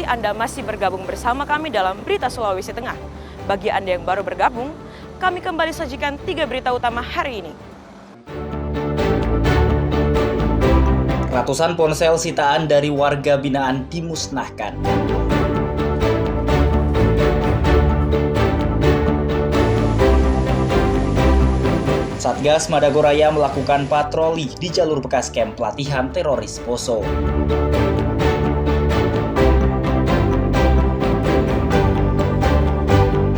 kasih Anda masih bergabung bersama kami dalam Berita Sulawesi Tengah. Bagi Anda yang baru bergabung, kami kembali sajikan 3 berita utama hari ini. Ratusan ponsel sitaan dari warga binaan dimusnahkan. Satgas Madagoraya melakukan patroli di jalur bekas kamp pelatihan teroris Poso.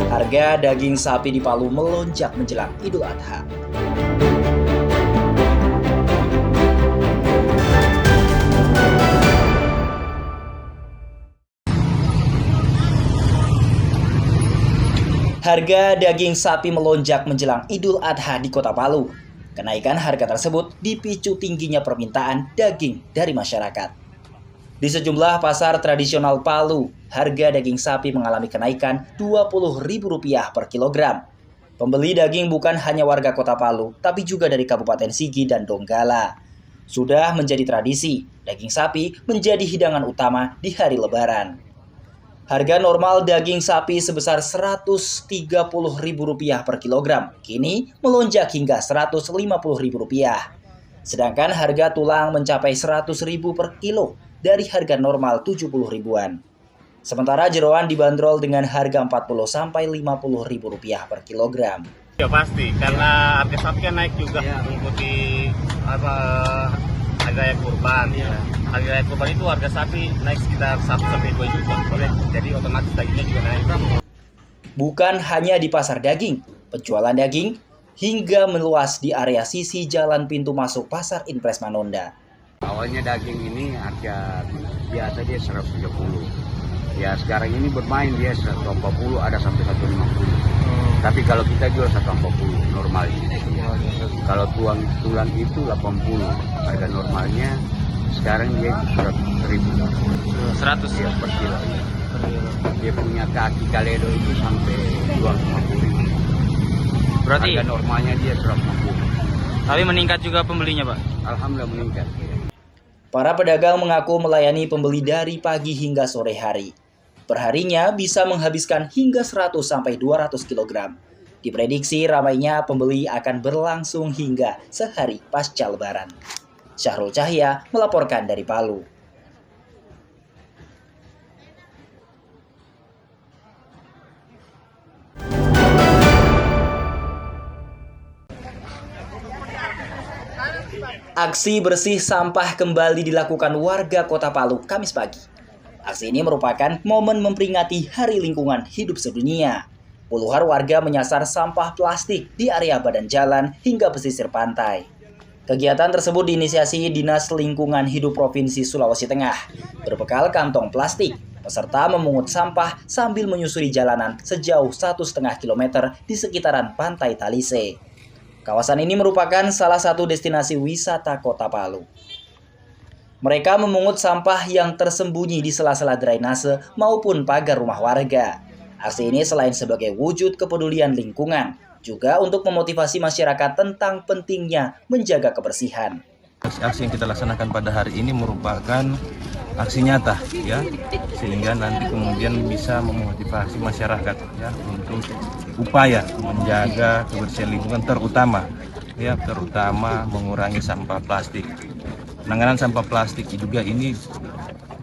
Harga daging sapi di Palu melonjak menjelang Idul Adha. Harga daging sapi melonjak menjelang Idul Adha di Kota Palu. Kenaikan harga tersebut dipicu tingginya permintaan daging dari masyarakat. Di sejumlah pasar tradisional Palu, harga daging sapi mengalami kenaikan Rp20.000 per kilogram. Pembeli daging bukan hanya warga Kota Palu, tapi juga dari Kabupaten Sigi dan Donggala. Sudah menjadi tradisi, daging sapi menjadi hidangan utama di hari Lebaran. Harga normal daging sapi sebesar Rp130.000 per kilogram, kini melonjak hingga Rp150.000. Sedangkan harga tulang mencapai Rp100.000 per kilo dari harga normal Rp70.000-an. Sementara jeroan dibanderol dengan harga Rp40.000-Rp50.000 per kilogram. Ya pasti, karena harga sapi kan naik juga mengikuti harga kurban. Harga kurban itu harga sapi naik sekitar 1-2 juta. Jadi otomatis dagingnya juga naik. Bukan hanya di pasar daging, penjualan daging hingga meluas di area sisi jalan pintu masuk Pasar Impres Manonda. Awalnya daging ini harga biasa dia 130. Ya sekarang ini bermain dia 140, ada sampai 150. Tapi kalau kita jual 140 normal ini. Kalau tulang itu 80. Harga normalnya sekarang dia itu 100 ya per kilo. Dia punya kaki kaledo itu sampai 250. Berarti harga normalnya dia 150. tapi meningkat juga pembelinya, Pak? Alhamdulillah meningkat. Para pedagang mengaku melayani pembeli dari pagi hingga sore hari. Perharinya bisa menghabiskan hingga 100-200 kg. Diprediksi ramainya pembeli akan berlangsung hingga sehari pasca Lebaran. Syahrul Cahya melaporkan dari Palu. Aksi bersih sampah kembali dilakukan warga Kota Palu Kamis pagi. Aksi ini merupakan momen memperingati Hari Lingkungan Hidup Sedunia. Puluhan warga menyasar sampah plastik di area badan jalan hingga pesisir pantai. Kegiatan tersebut diinisiasi Dinas Lingkungan Hidup Provinsi Sulawesi Tengah. Berbekal kantong plastik, peserta memungut sampah sambil menyusuri jalanan sejauh 1,5 km di sekitaran Pantai Talise. Kawasan ini merupakan salah satu destinasi wisata Kota Palu. Mereka memungut sampah yang tersembunyi di sela-sela drainase maupun pagar rumah warga. Aksi ini selain sebagai wujud kepedulian lingkungan, juga untuk memotivasi masyarakat tentang pentingnya menjaga kebersihan. Aksi yang kita laksanakan pada hari ini merupakan aksi nyata, ya, sehingga nanti kemudian bisa memotivasi masyarakat, ya, untuk upaya menjaga kebersihan lingkungan, terutama mengurangi sampah plastik. Penanganan sampah plastik juga ini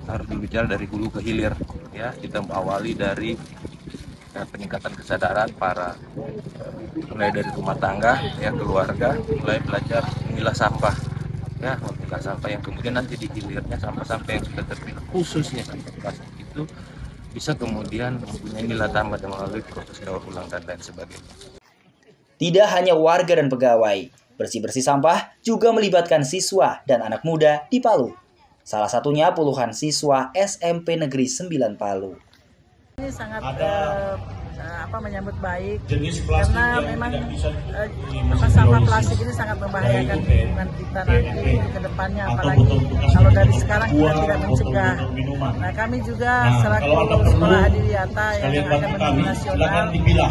harus berbicara dari hulu ke hilir, ya. Kita awali dari peningkatan kesadaran mulai dari rumah tangga, ya, keluarga, mulai belajar memilah sampah, ya, memilah sampah yang kemudian nanti di hilirnya sampah-sampah yang sudah terpilah, khususnya sampah plastik itu bisa kemudian mempunyai nilai tambah melalui proses daur ulang dan lain sebagainya. Tidak hanya warga dan pegawai, bersih-bersih sampah juga melibatkan siswa dan anak muda di Palu. Salah satunya puluhan siswa SMP Negeri 9 Palu. Ini sangat menyambut baik karena memang sampah plastik ini sangat membahayakan lingkungan kita nanti ke depannya, apalagi kalau dari sekarang kita tidak mencegah. Nah, kami juga selaku sekolah adiwiyata yang akan menuju nasional.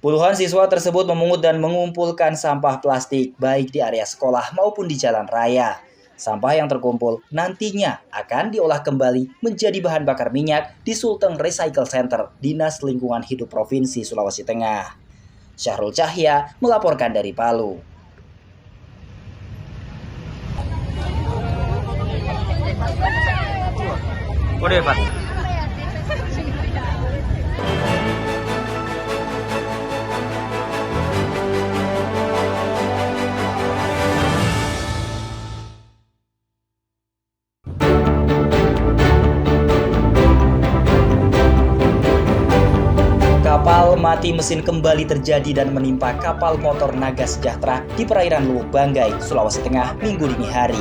Puluhan siswa tersebut memungut dan mengumpulkan sampah plastik baik di area sekolah maupun di jalan raya. Sampah yang terkumpul nantinya akan diolah kembali menjadi bahan bakar minyak di Sulteng Recycle Center, Dinas Lingkungan Hidup Provinsi Sulawesi Tengah. Syahrul Cahya melaporkan dari Palu. Udah, Pak. Kapal mati mesin kembali terjadi dan menimpa kapal motor Naga Sejahtera di perairan Luwuk Banggai, Sulawesi Tengah, Minggu dini hari.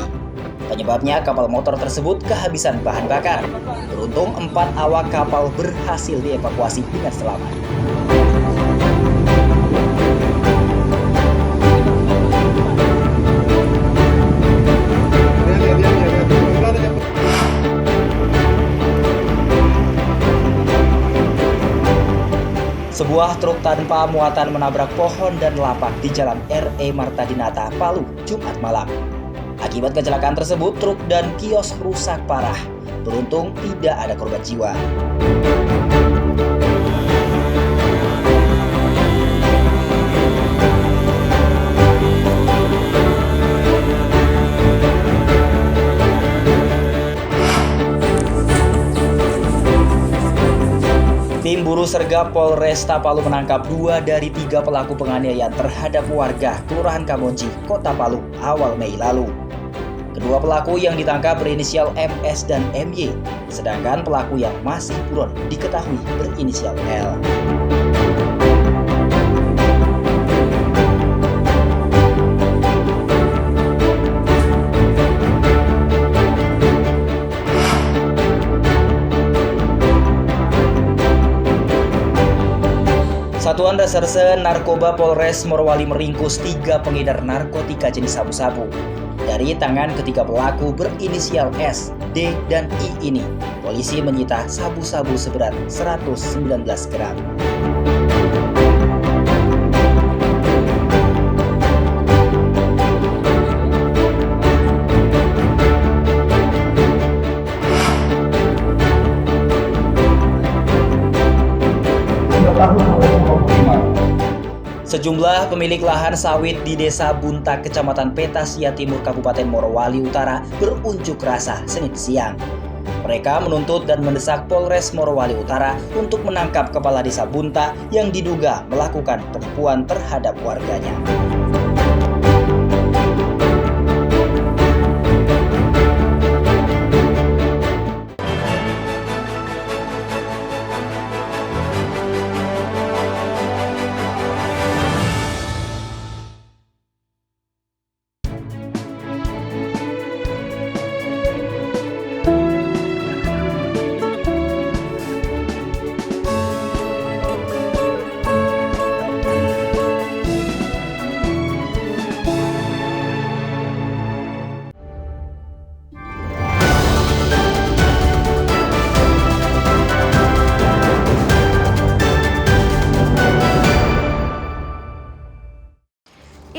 Penyebabnya kapal motor tersebut kehabisan bahan bakar. Beruntung 4 awak kapal berhasil dievakuasi dengan selamat. Sebuah truk tanpa muatan menabrak pohon dan lapak di Jalan R.E. Marta Dinata, Palu, Jumat malam. Akibat kecelakaan tersebut, truk dan kios rusak parah. Beruntung tidak ada korban jiwa. Tim Buru Sergap Polresta Palu menangkap 2 dari 3 pelaku penganiayaan terhadap warga Kelurahan Kamonji, Kota Palu awal Mei lalu. Kedua pelaku yang ditangkap berinisial MS dan MY, sedangkan pelaku yang masih buron diketahui berinisial L. Satuan Reserse Narkoba Polres Morowali meringkus 3 pengedar narkotika jenis sabu-sabu. Dari tangan ketiga pelaku berinisial S, D, dan I ini, polisi menyita sabu-sabu seberat 119 gram. Sejumlah pemilik lahan sawit di Desa Bunta, Kecamatan Petasia Timur, Kabupaten Morowali Utara berunjuk rasa Senin siang. Mereka menuntut dan mendesak Polres Morowali Utara untuk menangkap Kepala Desa Bunta yang diduga melakukan penipuan terhadap warganya.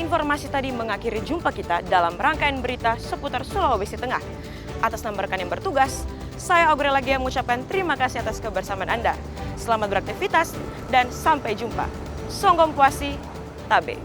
Informasi tadi mengakhiri jumpa kita dalam rangkaian berita seputar Sulawesi Tengah. Atas nama rekan yang bertugas, saya Aurel lagi mengucapkan terima kasih atas kebersamaan Anda. Selamat beraktivitas dan sampai jumpa. Songgom Puasi, Tabe.